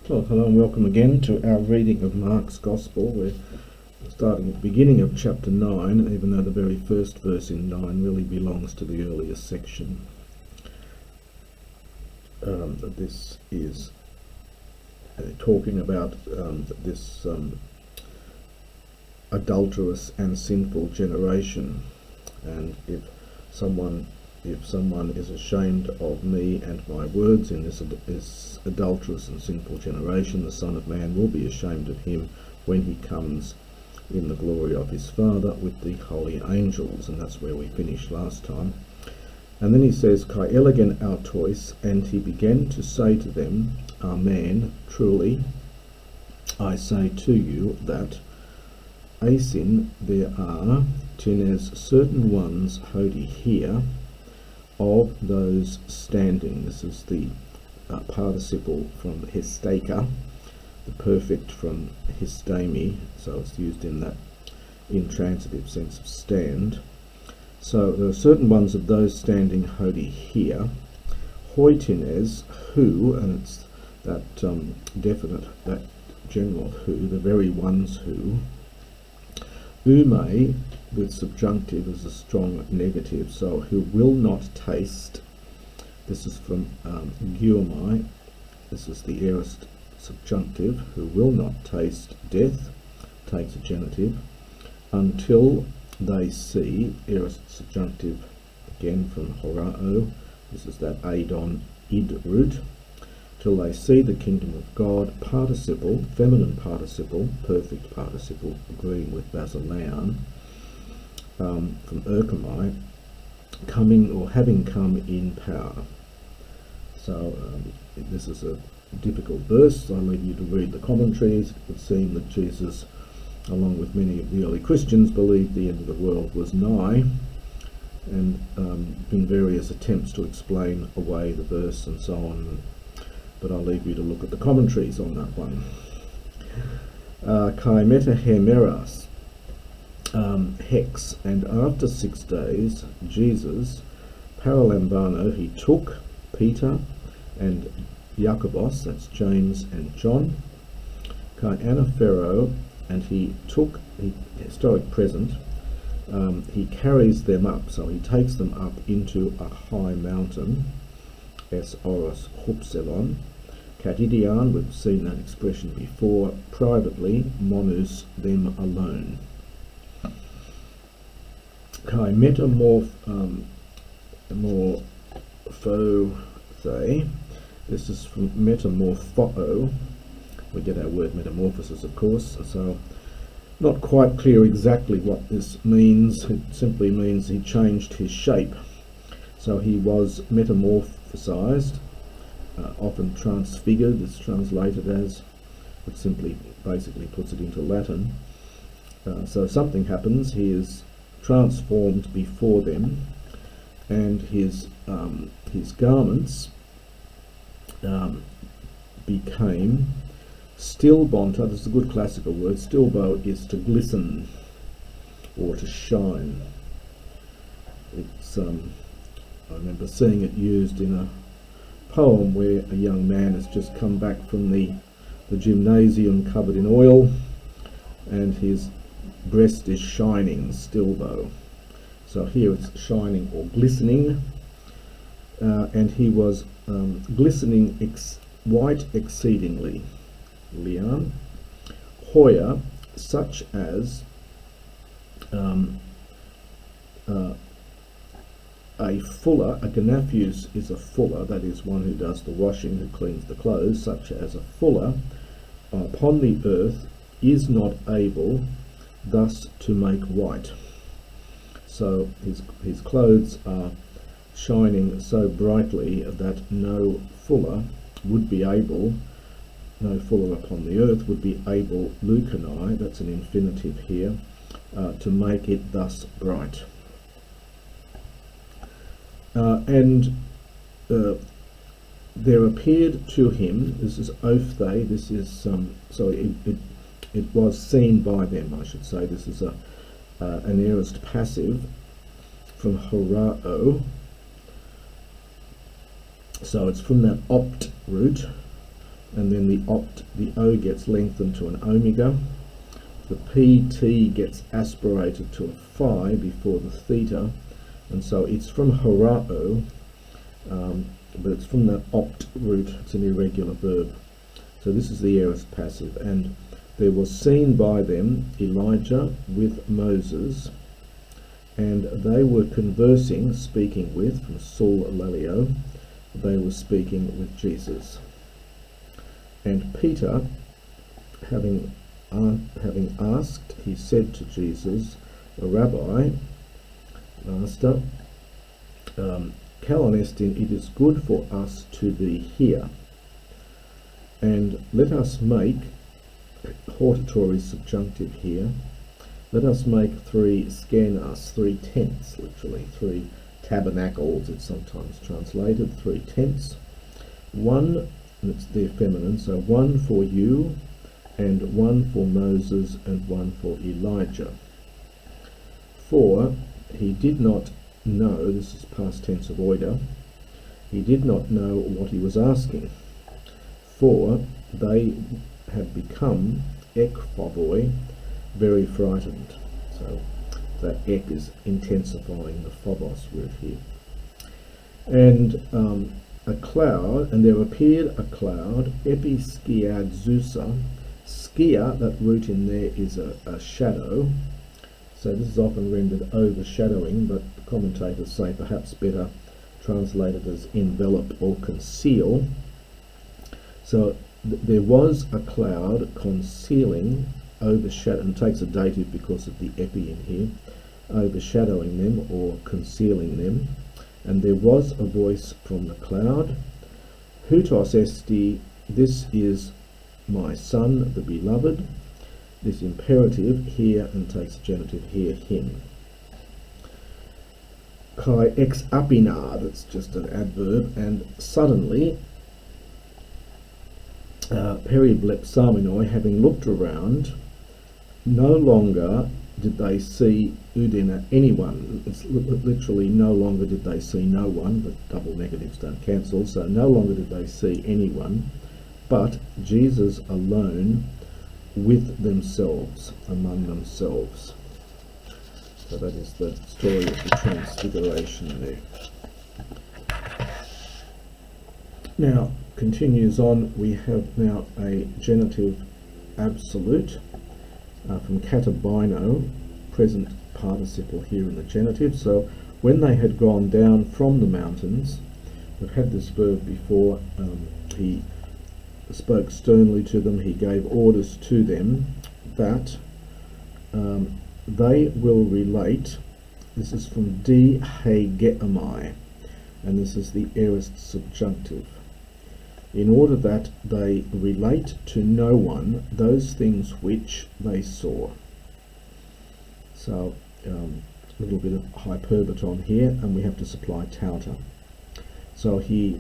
Well, hello and welcome again to our reading of Mark's Gospel. We're starting at the beginning of chapter 9, even though the very first verse in 9 really belongs to the earlier section. This is talking about this adulterous and sinful generation, and if someone is ashamed of me and my words in this adulterous and sinful generation, the Son of Man will be ashamed of him when he comes in the glory of his Father with the holy angels. And that's where we finished last time. And then he says, Kai elegen autois, and he began to say to them, Amen, truly I say to you that Asin there are tines certain ones hodi here of those standing. This is the participle from histeka, the perfect from histemi, so it's used in that intransitive sense of stand. So there are certain ones of those standing hodi here, hoitines, who, and it's that definite, that general who, the very ones who, ume with subjunctive is a strong negative, so who will not taste. This is from guomai. This is the aorist subjunctive, who will not taste death, takes a genitive, until they see, aorist subjunctive again from horao, this is that adon id root, till they see the kingdom of God, participle, feminine participle, perfect participle, agreeing with basilean, from erchomai, coming or having come in power. So this is a difficult verse. I'll leave you to read the commentaries. It would seem that Jesus, along with many of the early Christians, believed the end of the world was nigh, and in various attempts to explain away the verse and so on. But I'll leave you to look at the commentaries on that one. Kai meta hemeras, hex, and after 6 days, Jesus, paralambano, he took Peter and Jacobos, that's James and John, Kai anaphero, and he took, historic present, he carries them up, so he takes them up into a high mountain, es oros hupsilon, katidian, we've seen that expression before, privately, monus, them alone. Kai metamorphothe, this is from metamorpho, we get our word metamorphosis of course, so not quite clear exactly what this means. It simply means he changed his shape. So he was metamorphosized, often transfigured, it's translated as, it simply basically puts it into Latin. So something happens, he is transformed before them, and his garments became stilbonta. This is a good classical word. Stilbo is to glisten or to shine. It's I remember seeing it used in a poem where a young man has just come back from the gymnasium covered in oil, and his breast is shining, stilbo. So here it's shining or glistening, and he was glistening white exceedingly. Lian, hoya, such as a fuller, a gnaphus is a fuller, that is one who does the washing, who cleans the clothes, such as a fuller upon the earth is not able thus to make white. So his clothes are shining so brightly that no fuller upon the earth would be able, leukanai, that's an infinitive here, to make it thus bright. And there appeared to him, this is ophthe, this is so it was seen by them, I should say. This is an aorist passive from horao, so it's from that opt root, and then the O gets lengthened to an omega. The PT gets aspirated to a phi before the theta, and so it's from horao, but it's from that opt root. It's an irregular verb. So this is the aorist passive. And there was seen by them Elijah with Moses, and they were conversing, speaking with, from Sul Lalio, they were speaking with Jesus. And Peter, having asked, he said to Jesus, Rabbi, Master, Kalonestin, it is good for us to be here, and let us make, hortatory subjunctive here, let us make 3 skenas, 3 tents, literally, 3 tabernacles, it's sometimes translated, 3 tents, one, and it's their feminine, so one for you, and one for Moses, and one for Elijah. For he did not know, this is past tense of oida, he did not know what he was asking, for they had become ekphoboi, very frightened. So that ek is intensifying the phobos word here. And a cloud, and there appeared a cloud, episkiadzusa, skia, that root in there is a shadow, so this is often rendered overshadowing, but commentators say perhaps better translated as envelop or conceal. So there was a cloud concealing, overshadowing, and takes a dative because of the epi in here, overshadowing them or concealing them. And there was a voice from the cloud, Hutos esti, this is my son, the beloved. This imperative here, and takes a genitive here, him. Kai ex apina, that's just an adverb, and suddenly, periblepsaminoi, having looked around, no longer did they see udina, anyone. It's literally no longer did they see no one, but double negatives don't cancel, so no longer did they see anyone, but Jesus alone with themselves, among themselves. So that is the story of the transfiguration there. Now, continues on, we have now a genitive absolute from katabino, present participle here in the genitive. So when they had gone down from the mountains, we've had this verb before, he spoke sternly to them, he gave orders to them that they will relate, this is from di hegeamai, and this is the aorist subjunctive, in order that they relate to no one those things which they saw. So a little bit of hyperbaton here, and we have to supply tauta. So he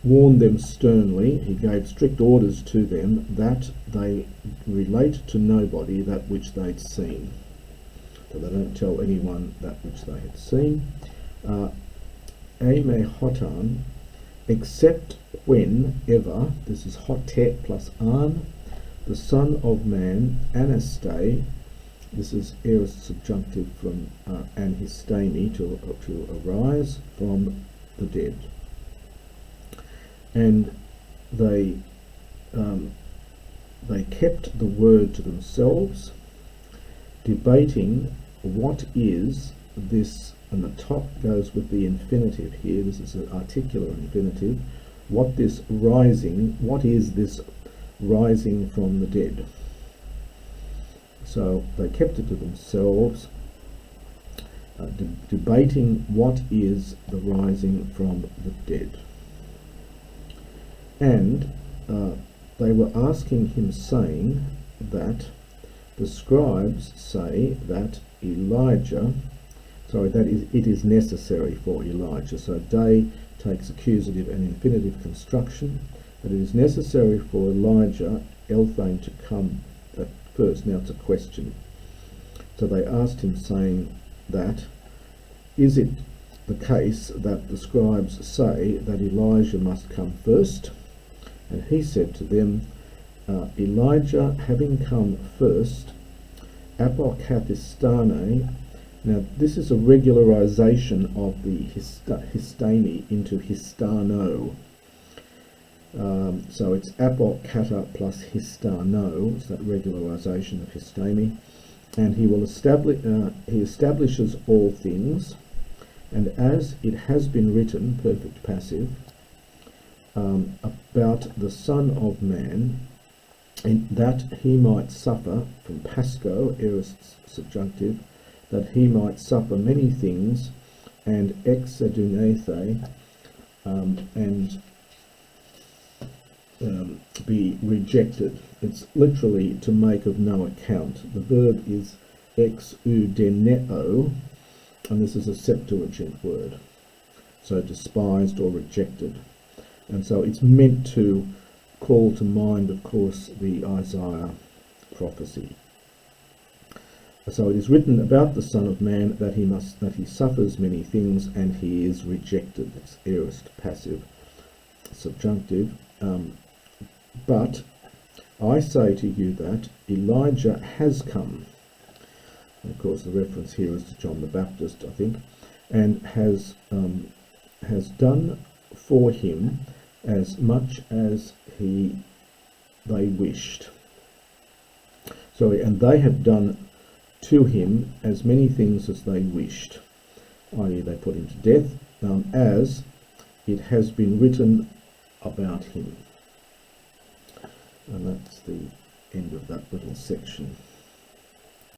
warned them sternly, he gave strict orders to them that they relate to nobody that which they'd seen. So they don't tell anyone that which they had seen. Ame hotan, except whenever, this is hotet plus an, the Son of Man, anaste, this is aorist subjunctive from anhistemi, to arise from the dead. And they kept the word to themselves, debating what is this, and the top goes with the infinitive here, this is an articular infinitive, what is this rising from the dead. So they kept it to themselves, debating what is the rising from the dead. And they were asking him, saying that the scribes say that it is necessary for Elijah. So day takes accusative and infinitive construction, that it is necessary for Elijah, Elthane, to come first. Now it's a question. So they asked him, saying that, is it the case that the scribes say that Elijah must come first? And he said to them, Elijah having come first, apokathistane. Now this is a regularization of the histani into histano. So it's apokata plus histano, it's that regularization of histami. And he will he establishes all things, and as it has been written, perfect passive, about the Son of Man, and that he might suffer, from pasco, aorist subjunctive, that he might suffer many things, and exadunathe, and be rejected. It's literally to make of no account. The verb is exudeneo, and this is a Septuagint word, so despised or rejected. And so it's meant to call to mind, of course, the Isaiah prophecy. So it is written about the Son of Man that he suffers many things, and he is rejected. It's aorist passive subjunctive. But I say to you that Elijah has come. And of course, the reference here is to John the Baptist, I think, and has done for him as much as they wished. Sorry, and they have done to him as many things as they wished, i.e. they put him to death, as it has been written about him. And that's the end of that little section.